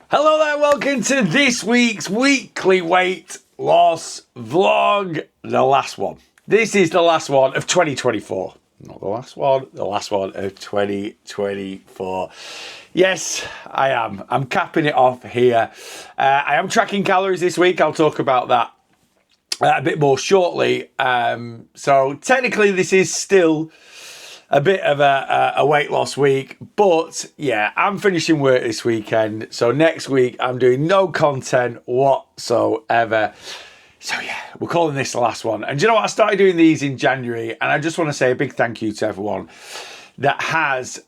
Hello there, welcome to this week's weekly weight loss vlog. The last one. This is the last one of 2024. Not the last one of 2024. Yes, I am. I'm capping it off here. I am tracking calories this week. I'll talk about that a bit more shortly. So technically this is still a bit of a weight loss week, but yeah, I'm finishing work this weekend. So next week I'm doing no content whatsoever. So yeah, we're calling this the last one. And do you know what? I started doing these in January, and I just want to say a big thank you to everyone that has,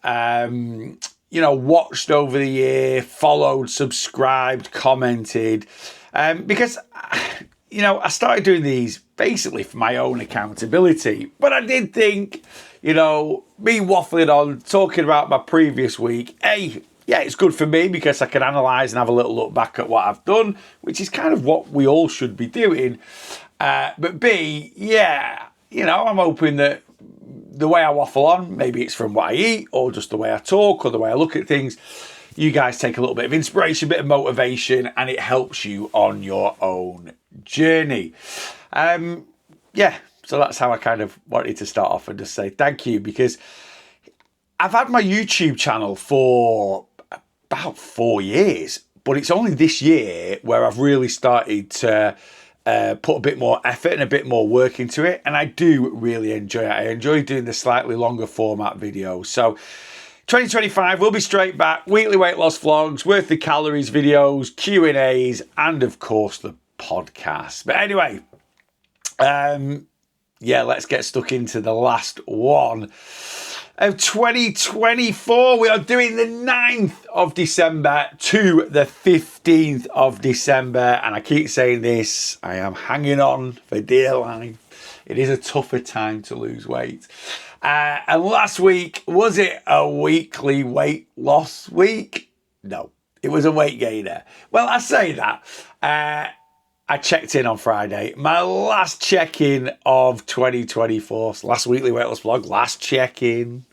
watched over the year, followed, subscribed, commented, because I started doing these basically for my own accountability. But I did think, me waffling on, talking about my previous week, it's good for me because I can analyse and have a little look back at what I've done, which is kind of what we all should be doing. But B, I'm hoping that the way I waffle on, maybe it's from what I eat or just the way I talk or the way I look at things, you guys take a little bit of inspiration, a bit of motivation, and it helps you on your own journey. So that's how I kind of wanted to start off and just say thank you, because I've had my YouTube channel for about 4 years, but it's only this year where I've really started to put a bit more effort and a bit more work into it, and I do really enjoy it. I enjoy doing the slightly longer format videos. So 2025 will be straight back, weekly weight loss vlogs, worth the calories videos, Q&As, and of course the podcast. But anyway, let's get stuck into the last one of 2024. We are doing the 9th of December to the 15th of December. And I keep saying this, I am hanging on for dear life. It is a tougher time to lose weight. And last week, was it a weekly weight loss week? No, it was a weight gainer. Well, I say that. I checked in on Friday. My last check-in of 2024. Last weekly weight loss vlog. Last check-in.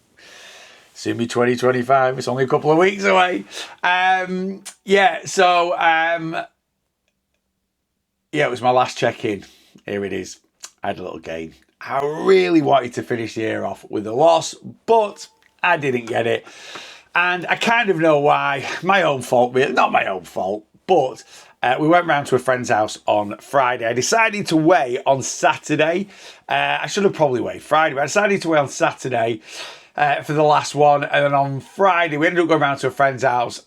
Soon be 2025. It's only a couple of weeks away. It was my last check-in. Here it is. I had a little gain. I really wanted to finish the year off with a loss, but I didn't get it. And I kind of know why. My own fault, really. Not my own fault, but we went round to a friend's house on Friday. I decided to weigh on Saturday. I should have probably weighed Friday, but I decided to weigh on Saturday for the last one. And then on Friday, we ended up going round to a friend's house.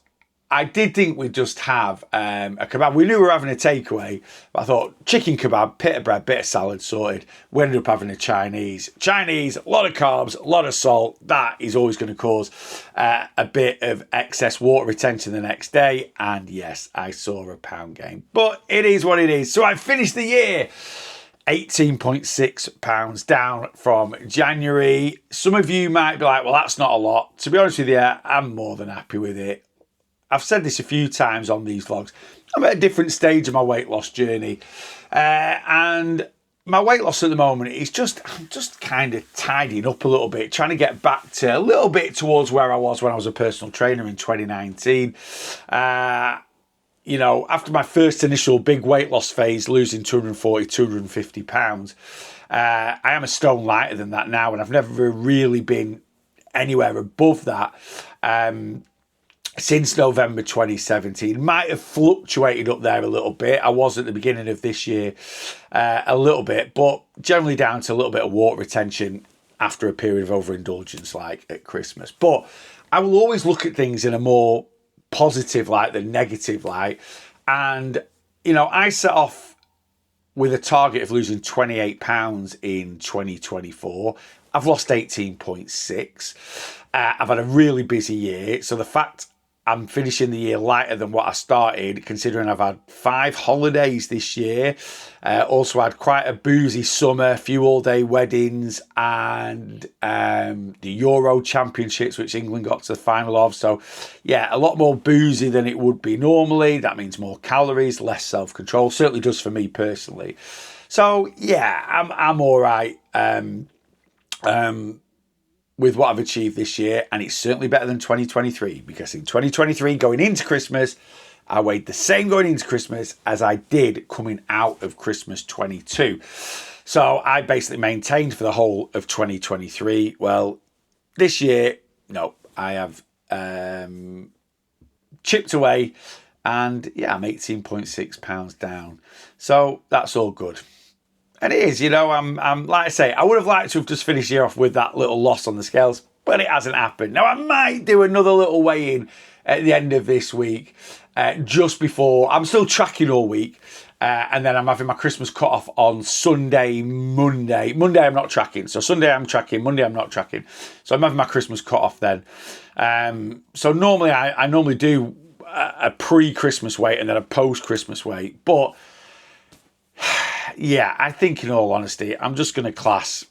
I did think we'd just have a kebab. We knew we were having a takeaway, but I thought chicken kebab, bit of bread, bit of salad, sorted. We ended up having a Chinese. Chinese, a lot of carbs, a lot of salt. That is always going to cause a bit of excess water retention the next day. And yes, I saw a pound gain, but it is what it is. So I finished the year 18.6 pounds down from January. Some of you might be like, well, that's not a lot. To be honest with you, I'm more than happy with it. I've said this a few times on these vlogs. I'm at a different stage of my weight loss journey. And my weight loss at the moment is I'm just kind of tidying up a little bit, trying to get back to a little bit towards where I was when I was a personal trainer in 2019. After my first initial big weight loss phase, losing 240, 250 pounds, I am a stone lighter than that now, and I've never really been anywhere above that. Since November 2017. Might have fluctuated up there a little bit. I was at the beginning of this year a little bit, but generally down to a little bit of water retention after a period of overindulgence like at Christmas. But I will always look at things in a more positive light than negative light. And, I set off with a target of losing 28 pounds in 2024. I've lost 18.6. I've had a really busy year. So the fact I'm finishing the year lighter than what I started, considering I've had 5 holidays this year. Also had quite a boozy summer, a few all-day weddings, and the Euro Championships, which England got to the final of. So, a lot more boozy than it would be normally. That means more calories, less self-control. Certainly does for me personally. So, I'm all right. With what I've achieved this year, and it's certainly better than 2023, because in 2023, going into Christmas, I weighed the same going into Christmas as I did coming out of Christmas 22. So I basically maintained for the whole of 2023. Well, this year, no, I have chipped away, and yeah, I'm 18.6 pounds down. So that's all good. And it is, I'm like I say, I would have liked to have just finished the year off with that little loss on the scales, but it hasn't happened. Now, I might do another little weigh-in at the end of this week, just before. I'm still tracking all week, and then I'm having my Christmas cut-off on Sunday, Monday. Monday I'm not tracking, so Sunday I'm tracking, Monday I'm not tracking. So I'm having my Christmas cut-off then. So normally I normally do a pre-Christmas weight and then a post-Christmas weight, but yeah, I think in all honesty, I'm just going to class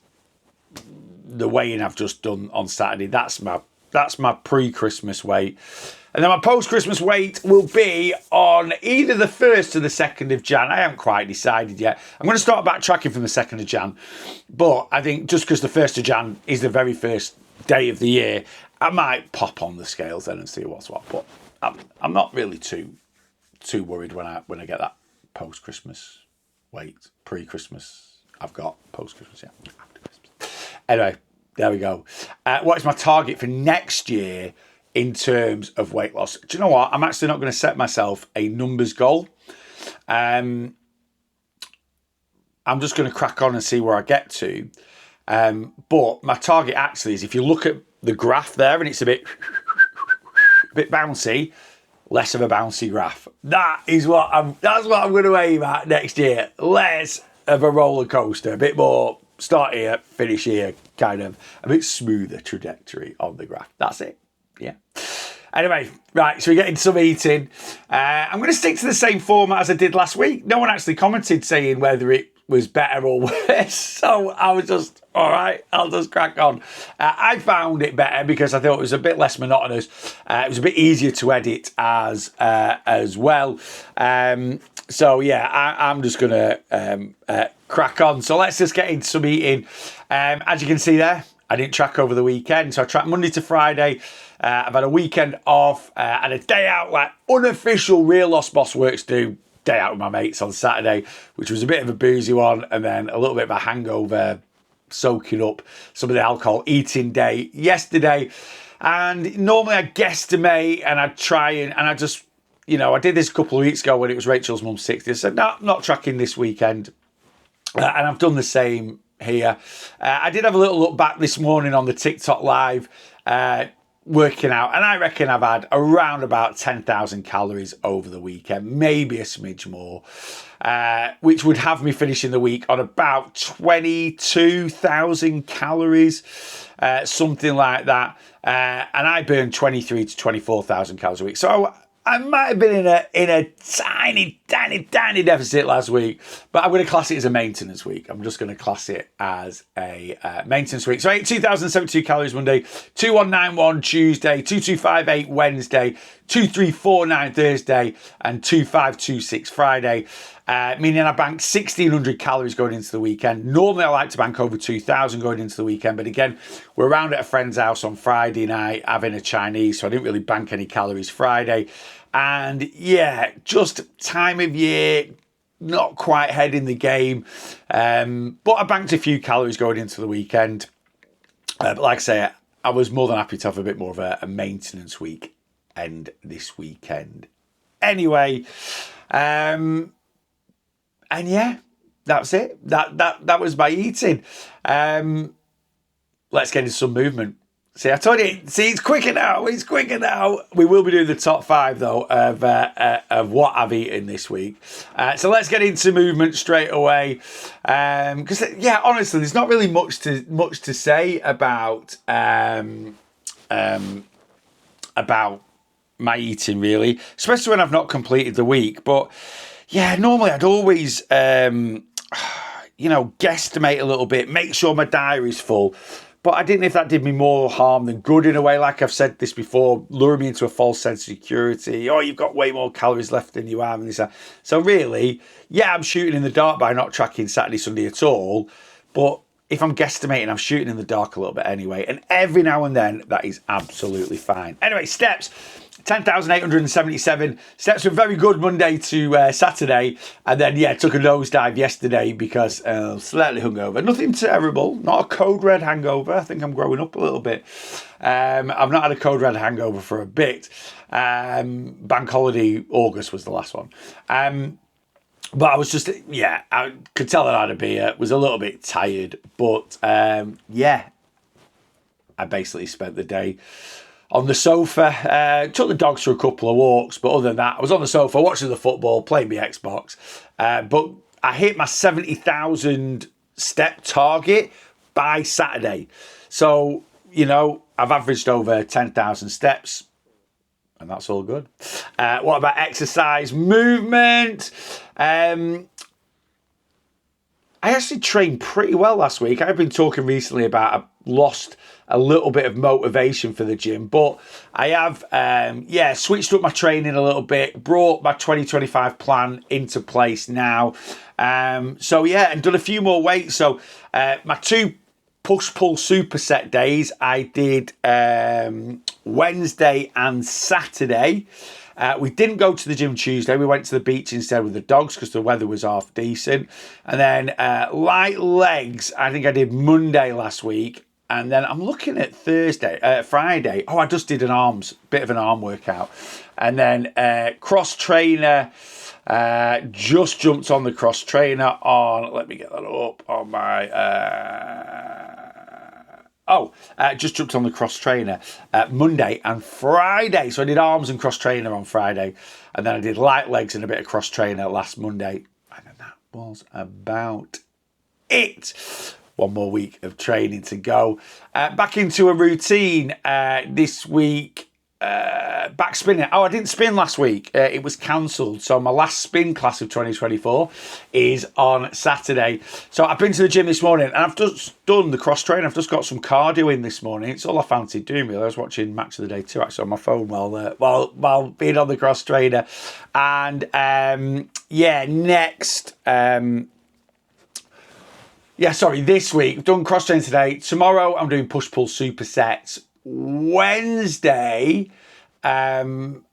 the weigh-in I've just done on Saturday. That's my pre-Christmas weight. And then my post-Christmas weight will be on either the 1st or the 2nd of Jan. I haven't quite decided yet. I'm going to start backtracking from the 2nd of Jan. But I think just because the 1st of Jan is the very first day of the year, I might pop on the scales then and see what's what. But I'm not really too worried when I get that post-Christmas weight. Pre-Christmas, I've got post-Christmas, yeah. After Christmas. Anyway, there we go. What is my target for next year in terms of weight loss? Do you know what? I'm actually not going to set myself a numbers goal. I'm just going to crack on and see where I get to. But my target actually is, if you look at the graph there and it's a bit bouncy, less of a bouncy graph. That's what I'm going to aim at next year. Less of a roller coaster, a bit more start here, finish here, kind of a bit smoother trajectory on the graph. That's it. Yeah. Anyway, right, so we're getting some eating. I'm going to stick to the same format as I did last week. No one actually commented saying whether it was better or worse, so I was just, all right, I'll just crack on. I found it better because I thought it was a bit less monotonous. It was a bit easier to edit as well. So yeah, I'm just going to crack on. So let's just get into some eating. As you can see there, I didn't track over the weekend. So I tracked Monday to Friday. I've had a weekend off and a day out, like unofficial Real Lost Boss Works do. Day out with my mates on Saturday, which was a bit of a boozy one, and then a little bit of a hangover, soaking up some of the alcohol, eating day yesterday. And normally I guesstimate and I try and I just, I did this a couple of weeks ago when it was Rachel's mum's 60th. I said, no, I'm not tracking this weekend. And I've done the same here. I did have a little look back this morning on the TikTok live, working out, and I reckon I've had around about 10,000 calories over the weekend, maybe a smidge more, which would have me finishing the week on about 22,000 calories, something like that. And I burned 23 to 24,000 calories a week. So I might have been in a tiny deficit last week, but I'm going to class it as a maintenance week. I'm just going to class it as a maintenance week. So I ate 2,072 calories Monday, 2,191 Tuesday, 2,258 Wednesday, 2,349 Thursday, and 2,526 Friday. Meaning I banked 1,600 calories going into the weekend. Normally I like to bank over 2,000 going into the weekend, but again, we're around at a friend's house on Friday night having a Chinese, so I didn't really bank any calories Friday. And yeah, just time of year, not quite head in the game. But I banked a few calories going into the weekend. But like I say, I was more than happy to have a bit more of a maintenance week end this weekend. Anyway, and yeah, that's it. That was my eating. Let's get into some movement. See, I told you. See, it's quicker now. It's quicker now. We will be doing the top 5 though of what I've eaten this week. So let's get into movement straight away. Because yeah, honestly, there's not really much to say about my eating really, especially when I've not completed the week. But yeah, normally I'd always guesstimate a little bit, make sure my diary's full. But I didn't know if that did me more harm than good in a way. Like I've said this before, lure me into a false sense of security. Oh, you've got way more calories left than you have. And this, so really, yeah, I'm shooting in the dark by not tracking Saturday, Sunday at all. But if I'm guesstimating, I'm shooting in the dark a little bit anyway. And every now and then, that is absolutely fine. Anyway, steps. 10,877 steps were very good Monday to Saturday. And then, yeah, took a nosedive yesterday because slightly hungover. Nothing terrible. Not a code red hangover. I think I'm growing up a little bit. I've not had a code red hangover for a bit. Bank holiday August was the last one. But I was just, yeah, I could tell that I had a beer. Was a little bit tired. But, yeah, I basically spent the day on the sofa, took the dogs for a couple of walks, but other than that, I was on the sofa watching the football, playing my Xbox. But I hit my 70,000 step target by Saturday. So, you know, I've averaged over 10,000 steps, and that's all good. What about exercise, movement? I actually trained pretty well last week. I've been talking recently about I've lost a little bit of motivation for the gym, but I have, switched up my training a little bit, brought my 2025 plan into place now. And done a few more weights. So my 2 push-pull superset days, I did Wednesday and Saturday. We didn't go to the gym Tuesday. We went to the beach instead with the dogs because the weather was half decent. And then light legs, I think I did Monday last week. And then I'm looking at Friday. Oh, I just did bit of an arm workout. And then cross trainer, just jumped on the cross trainer let me get that up on my, just jumped on the cross trainer Monday and Friday. So I did arms and cross trainer on Friday. And then I did light legs and a bit of cross trainer last Monday. And then that was about it. One more week of training to go. Back into a routine this week. Back spinning. Oh, I didn't spin last week. It was cancelled. So my last spin class of 2024 is on Saturday. So I've been to the gym this morning and I've just done the cross train. I've just got some cardio in this morning. It's all I fancied doing really. I was watching Match of the Day 2 actually on my phone while being on the cross trainer. And this week, I've done cross training today. Tomorrow, I'm doing push-pull supersets. Wednesday, I'm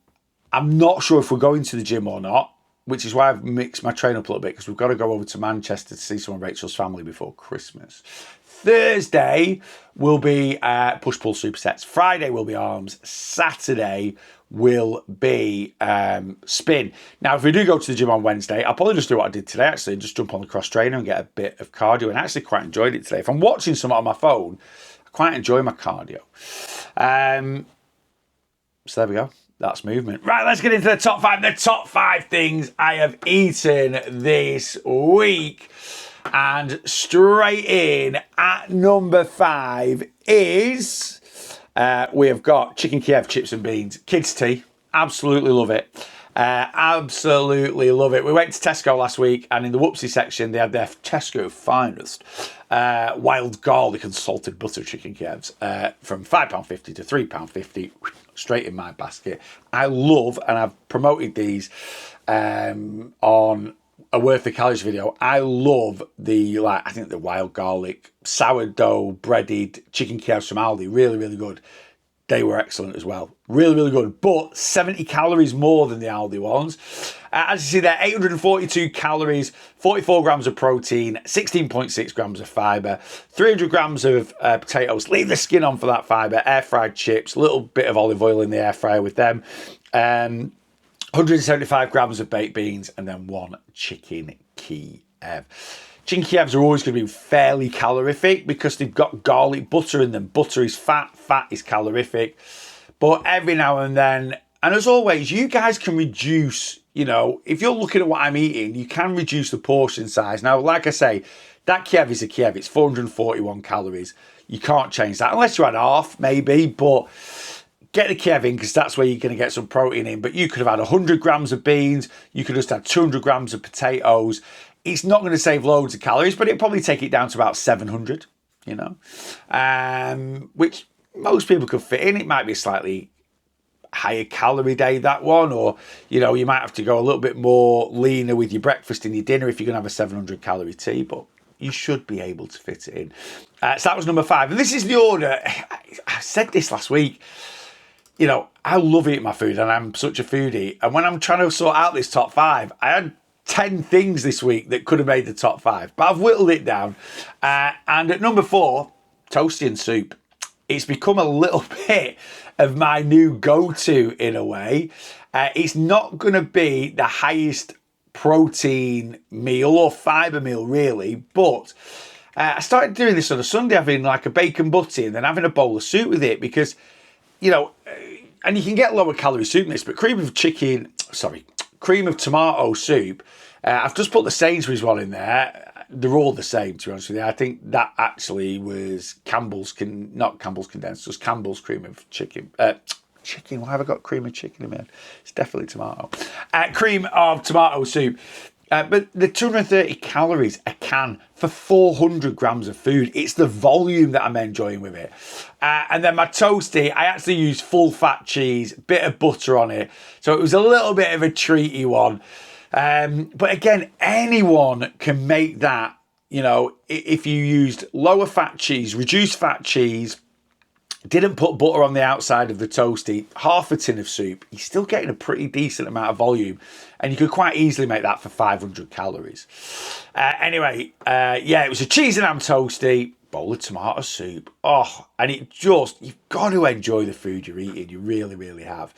not sure if we're going to the gym or not, which is why I've mixed my train up a little bit because we've got to go over to Manchester to see some of Rachel's family before Christmas. Thursday will be push-pull supersets. Friday will be arms. Saturday will be spin. Now, if we do go to the gym on Wednesday, I'll probably just do what I did today, actually, just jump on the cross trainer and get a bit of cardio, and I actually quite enjoyed it today. If I'm watching something on my phone, I quite enjoy my cardio. So there we go. That's movement. Right, let's get into the top 5. The top 5 things I have eaten this week. And straight in at number 5 is... we have got chicken Kiev chips and beans. Kids tea. Absolutely love it. Absolutely love it. We went to Tesco last week and in the whoopsie section they had their Tesco finest wild garlic and salted butter chicken Kievs from £5.50 to £3.50 straight in my basket. I love, and I've promoted these on a Worth the Calories video. I love the wild garlic sourdough breaded chicken Kievs from Aldi. Really, really good. They were excellent as well. Really, really good. But 70 calories more than the Aldi ones. As you see there, 842 calories, 44 grams of protein, 16.6 grams of fibre, 300 grams of potatoes. Leave the skin on for that fibre. Air fried chips, a little bit of olive oil in the air fryer with them. 175 grams of baked beans, and then 1 chicken Kiev. Chicken Kievs are always going to be fairly calorific because they've got garlic butter in them. Butter is fat, fat is calorific. But every now and then, and as always, you guys can reduce, if you're looking at what I'm eating, you can reduce the portion size. Now, like I say, that Kiev is a Kiev. It's 441 calories. You can't change that unless you had half, maybe, but get the Kiev in because that's where you're going to get some protein in. But you could have had 100 grams of beans. You could just have 200 grams of potatoes. It's not going to save loads of calories, but it'll probably take it down to about 700, which most people could fit in. It might be a slightly higher calorie day, that one, or, you might have to go a little bit more leaner with your breakfast and your dinner if you're going to have a 700 calorie tea, but you should be able to fit it in. So that was number 5. And this is the order. I said this last week. you know, I love eating my food and I'm such a foodie. And when I'm trying to sort out this top five, I had 10 things this week that could have made the top five, but I've whittled it down. And at number 4, toasty and soup. It's become a little bit of my new go-to in a way. It's not going to be the highest protein meal or fibre meal really, but I started doing this on a Sunday, having like a bacon butty and then having a bowl of soup with it because, you know, and you can get lower calorie soup in this, but cream of tomato soup. I've just put the Sainsbury's one in there. They're all the same, to be honest with you. I think that actually was not Campbell's condensed, just Campbell's cream of chicken. Chicken, why have I got cream of chicken in my head? It's definitely tomato. Cream of tomato soup. But the 230 calories a can for 400 grams of food. It's the volume that I'm enjoying with it. And then my toasty, I actually used full fat cheese, bit of butter on it. So it was a little bit of a treaty one. But again, anyone can make that, you know, if you used lower fat cheese, reduced fat cheese, didn't put butter on the outside of the toasty, half a tin of soup, you're still getting a pretty decent amount of volume. And you could quite easily make that for 500 calories. Anyway, it was a cheese and ham toasty, bowl of tomato soup. Oh, and you've got to enjoy the food you're eating. You really, really have.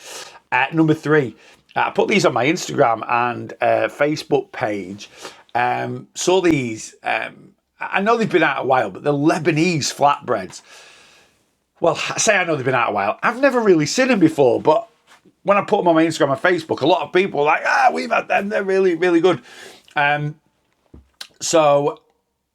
Number 3, I put these on my Instagram and Facebook page. Saw these, I know they've been out a while, but the Lebanese flatbreads. Well, I say I know they've been out a while. I've never really seen them before, but when I put them on my Instagram and Facebook, a lot of people are like, we've had them. They're really, really good. And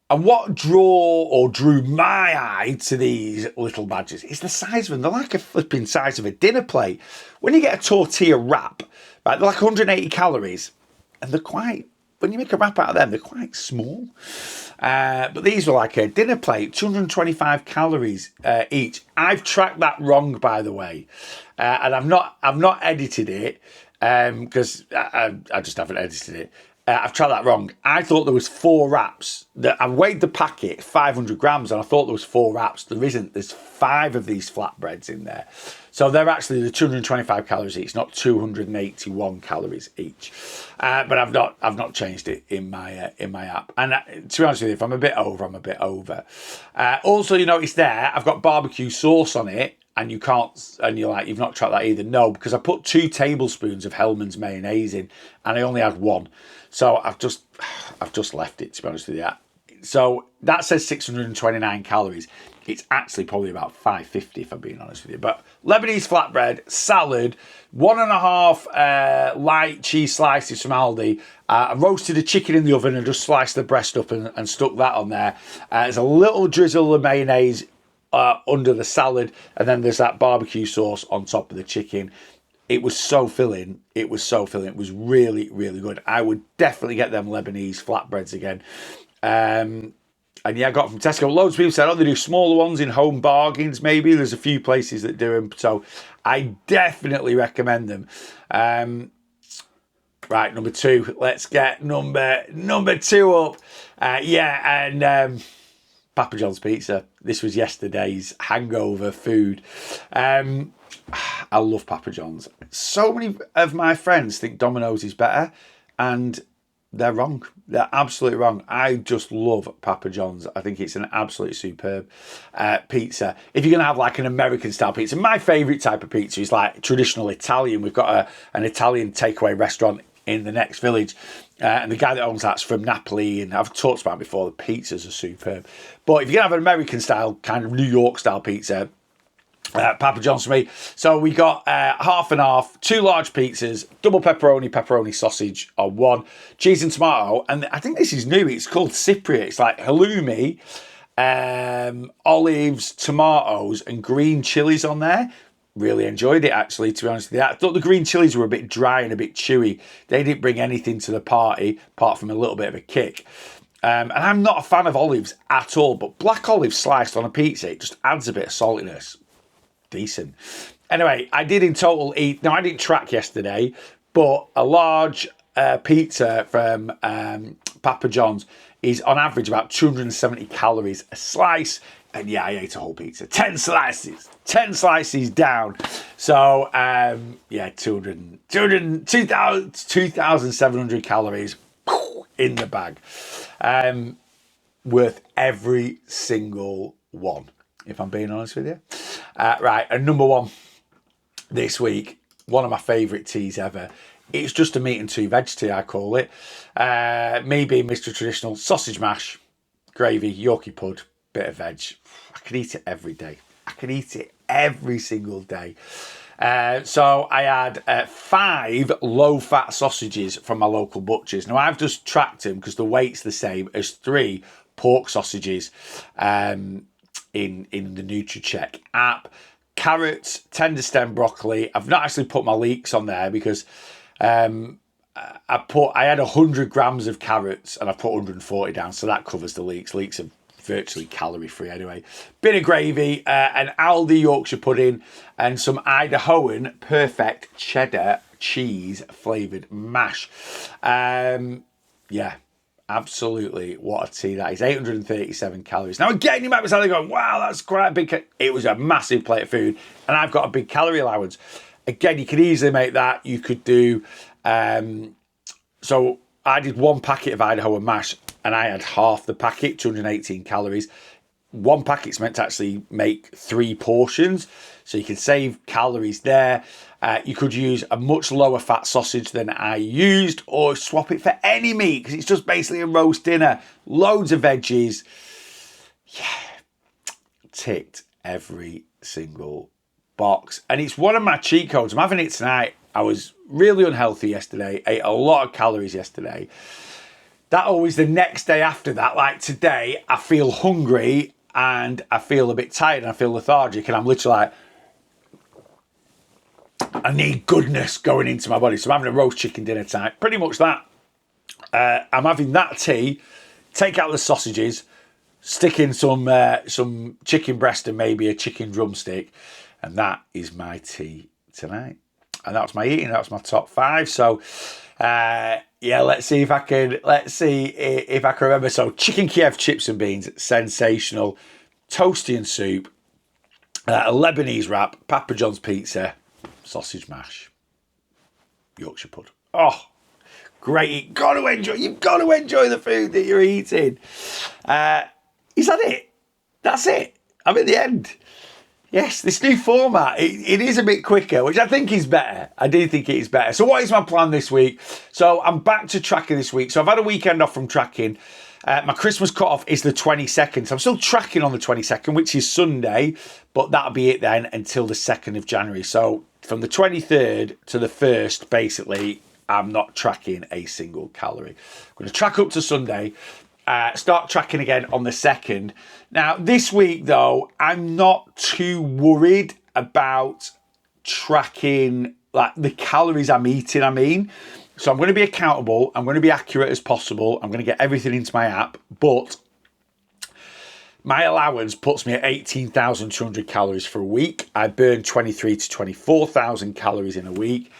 what drew my eye to these little badges is the size of them. They're like a flipping size of a dinner plate. When you get a tortilla wrap, right, they're like 180 calories, and when you make a wrap out of them, they're quite small. But these were like a dinner plate, 225 calories each. I've tracked that wrong, by the way, and I've not edited it because I just haven't edited it. I've tracked that wrong. I thought there was 4 wraps. I weighed the packet, 500 grams, and I thought there was 4 wraps. There isn't. There's 5 of these flatbreads in there. So they're actually the 225 calories each, not 281 calories each. But I've not changed it in my app. And to be honest with you, if I'm a bit over, I'm a bit over. Also, you notice there, I've got barbecue sauce on it. And you're like, you've not tracked that either. No, because I put 2 tablespoons of Hellmann's mayonnaise in, and I only had 1. So I've just left it, to be honest with you. So that says 629 calories. It's actually probably about 550 if I'm being honest with you. But Lebanese flatbread, salad, 1.5 light cheese slices from Aldi. I roasted a chicken in the oven and just sliced the breast up and stuck that on there. There's a little drizzle of mayonnaise under the salad, and then there's that barbecue sauce on top of the chicken. It was so filling. It was really, really good. I would definitely get them Lebanese flatbreads again. And yeah, I got them from Tesco. Loads of people said, they do smaller ones in Home Bargains, maybe. There's a few places that do them. So I definitely recommend them. Right, number 2. Let's get number 2 up. Papa John's Pizza. This was yesterday's hangover food. I love Papa John's. So many of my friends think Domino's is better, and they're wrong. They're absolutely wrong. I just love Papa John's. I think it's an absolutely superb pizza. If you're going to have like an American style pizza, my favourite type of pizza is like traditional Italian. We've got an Italian takeaway restaurant in the next village. And the guy that owns that's from Napoli, and I've talked about it before, the pizzas are superb. But if you're going to have an American style, kind of New York style pizza, Papa John's for me. So we got half and half, 2 large pizzas, double pepperoni sausage on 1, cheese and tomato. And I think this is new. It's called Cypriot. It's like halloumi, olives, tomatoes, and green chilies on there. Really enjoyed it, actually, to be honest with you. I thought the green chilies were a bit dry and a bit chewy. They didn't bring anything to the party, apart from a little bit of a kick. And I'm not a fan of olives at all, but black olives sliced on a pizza, it just adds a bit of saltiness. Decent. Anyway, I did in total eat, now I didn't track yesterday, but a large pizza from Papa John's is on average about 270 calories a slice. And yeah, I ate a whole pizza. 10 slices. 10 slices down. So, yeah, 2,700 calories in the bag. Worth every single one, if I'm being honest with you. Right, and number one this week, one of my favourite teas ever. It's just a meat and two veg tea, I call it. Me being Mr. Traditional, sausage mash, gravy, Yorkie pud, bit of veg. I could eat it every day. I could eat it every single day. So I had 5 low-fat sausages from my local butchers. Now, I've just tracked them because the weight's the same as 3 pork sausages in the NutriCheck app. Carrots, tender stem broccoli. I've not actually put my leeks on there because I had 100 grams of carrots and I put 140 down, so that covers the leeks. Leeks are virtually calorie free anyway. Bit of gravy, an Aldi Yorkshire pudding, and some Idahoan perfect cheddar cheese flavoured mash. Yeah, absolutely, what a tea that is. 837 calories. Now again, you might be saying, going, wow, that's quite a big. It was a massive plate of food, and I've got a big calorie allowance. Again, you could easily make that. You could do. So I did 1 packet of Idahoan mash, and I had half the packet, 218 calories. 1 packet's meant to actually make 3 portions, so you can save calories there. You could use a much lower fat sausage than I used, or swap it for any meat, because it's just basically a roast dinner. Loads of veggies. Yeah, ticked every single box. And it's one of my cheat codes. I'm having it tonight. I was really unhealthy yesterday, ate a lot of calories yesterday. That always the next day after that, like today, I feel hungry and I feel a bit tired and I feel lethargic, and I'm literally like, I need goodness going into my body. So I'm having a roast chicken dinner tonight. Pretty much that. I'm having that tea, take out the sausages, stick in some chicken breast and maybe a chicken drumstick, and that is my tea tonight. And that's my eating. That's my top 5. So, yeah, let's see if I can remember. So, chicken Kiev chips and beans, sensational. Toasty and soup, a Lebanese wrap, Papa John's pizza, sausage mash, Yorkshire pud. Oh, great! You've got to enjoy the food that you're eating. Is that it? That's it. I'm at the end. Yes, this new format, it is a bit quicker, which I think is better. I do think it is better. So what is my plan this week? So I'm back to tracking this week. So I've had a weekend off from tracking. My Christmas cut-off is the 22nd. So I'm still tracking on the 22nd, which is Sunday, but that'll be it then until the 2nd of January. So from the 23rd to the 1st, basically, I'm not tracking a single calorie. I'm going to track up to Sunday. Start tracking again on the 2nd. Now, this week, though, I'm not too worried about tracking like the calories I'm eating, I mean. So I'm going to be accountable. I'm going to be accurate as possible. I'm going to get everything into my app. But my allowance puts me at 18,200 calories for a week. I burn 23 to 24,000 calories in a week.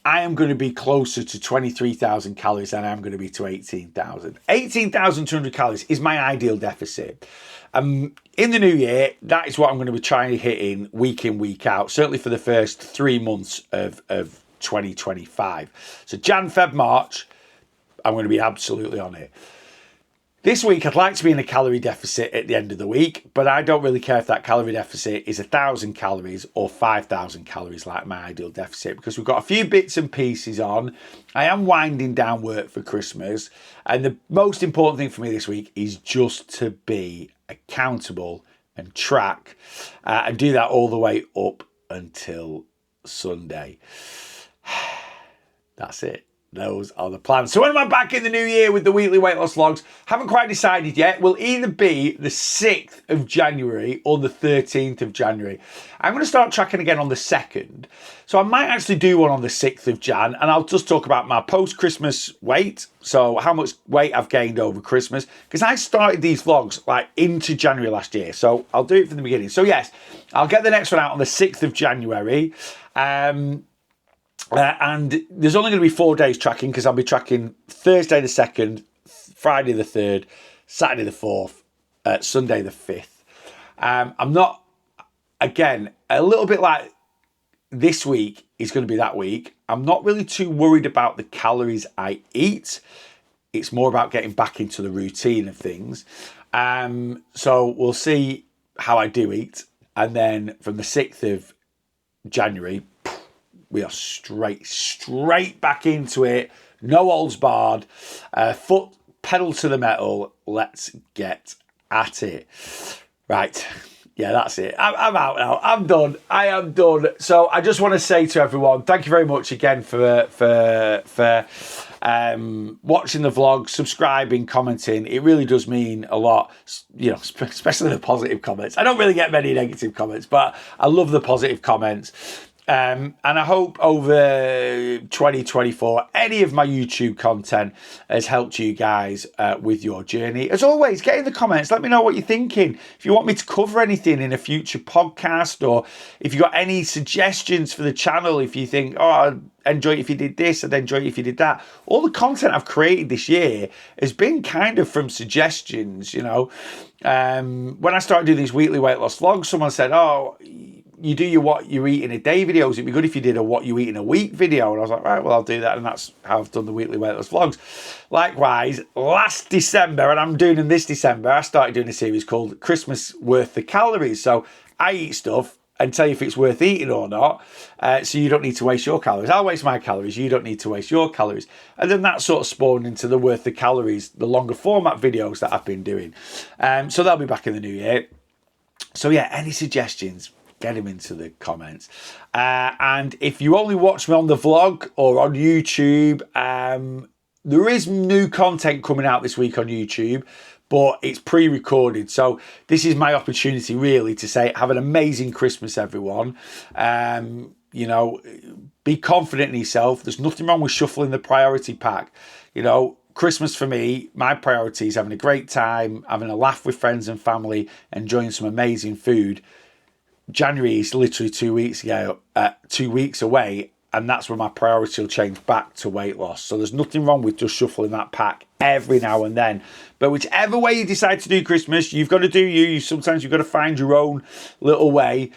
I am going to be closer to 23,000 calories than I am going to be to 18,000. 18,200 calories is my ideal deficit. In the new year, that is what I'm going to be trying to hit in, week out, certainly for the first 3 months of 2025. So Jan, Feb, March, I'm going to be absolutely on it. This week, I'd like to be in a calorie deficit at the end of the week, but I don't really care if that calorie deficit is 1,000 calories or 5,000 calories like my ideal deficit, because we've got a few bits and pieces on. I am winding down work for Christmas, and the most important thing for me this week is just to be accountable and track and do that all the way up until Sunday. That's it. Those are the plans. So when am I back in the new year with the weekly weight loss vlogs? Haven't quite decided yet. Will either be the 6th of January or the 13th of January. I'm going to start tracking again on the 2nd. So I might actually do one on the 6th of Jan, and I'll just talk about my post-Christmas weight. So how much weight I've gained over Christmas, because I started these vlogs like into January last year. So I'll do it from the beginning. So yes, I'll get the next one out on the 6th of January. And there's only going to be 4 days tracking, because I'll be tracking Thursday the 2nd, Friday the 3rd, Saturday the 4th, Sunday the 5th. I'm not, again, a little bit like this week is going to be that week. I'm not really too worried about the calories I eat. It's more about getting back into the routine of things. So we'll see how I do eat. And then from the 6th of January, we are straight back into it. No holds barred. Foot pedal to the metal. Let's get at it. Right. Yeah, that's it. I'm out now. I'm done. I am done. So I just want to say to everyone, thank you very much again for watching the vlog, subscribing, commenting. It really does mean a lot, you know, especially the positive comments. I don't really get many negative comments, but I love the positive comments. And I hope over 2024, any of my YouTube content has helped you guys with your journey. As always, get in the comments. Let me know what you're thinking. If you want me to cover anything in a future podcast, or if you got any suggestions for the channel, if you think, oh, I'd enjoy it if you did this, I'd enjoy it if you did that. All the content I've created this year has been kind of from suggestions, you know. When I started doing these weekly weight loss vlogs, someone said, oh, you do your what you eat in a day videos. It'd be good if you did a what you eat in a week video. And I was like, right, well, I'll do that. And that's how I've done the weekly weight loss vlogs. Likewise, last December, and I'm doing them this December, I started doing a series called Christmas Worth the Calories. So I eat stuff and tell you if it's worth eating or not. So you don't need to waste your calories. I'll waste my calories. You don't need to waste your calories. And then that sort of spawned into the Worth the Calories, the longer format videos that I've been doing. So they'll be back in the new year. So yeah, any suggestions, get them into the comments. And if you only watch me on the vlog or on YouTube, there is new content coming out this week on YouTube, but it's pre-recorded. So this is my opportunity really to say, have an amazing Christmas, everyone. You know, be confident in yourself. There's nothing wrong with shuffling the priority pack. You know, Christmas for me, my priority is having a great time, having a laugh with friends and family, enjoying some amazing food. January is literally 2 weeks ago, 2 weeks away, and that's when my priority will change back to weight loss. So there's nothing wrong with just shuffling that pack every now and then. But whichever way you decide to do Christmas, you've got to do you. Sometimes you've got to find your own little way.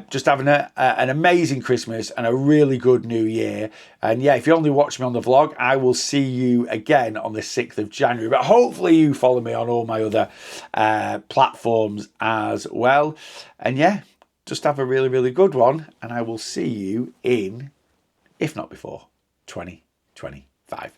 Just having an amazing Christmas and a really good New Year. And yeah, if you only watch me on the vlog, I will see you again on the 6th of January. But hopefully you follow me on all my other platforms as well. And yeah, just have a really, really good one. And I will see you in, if not before, 2025.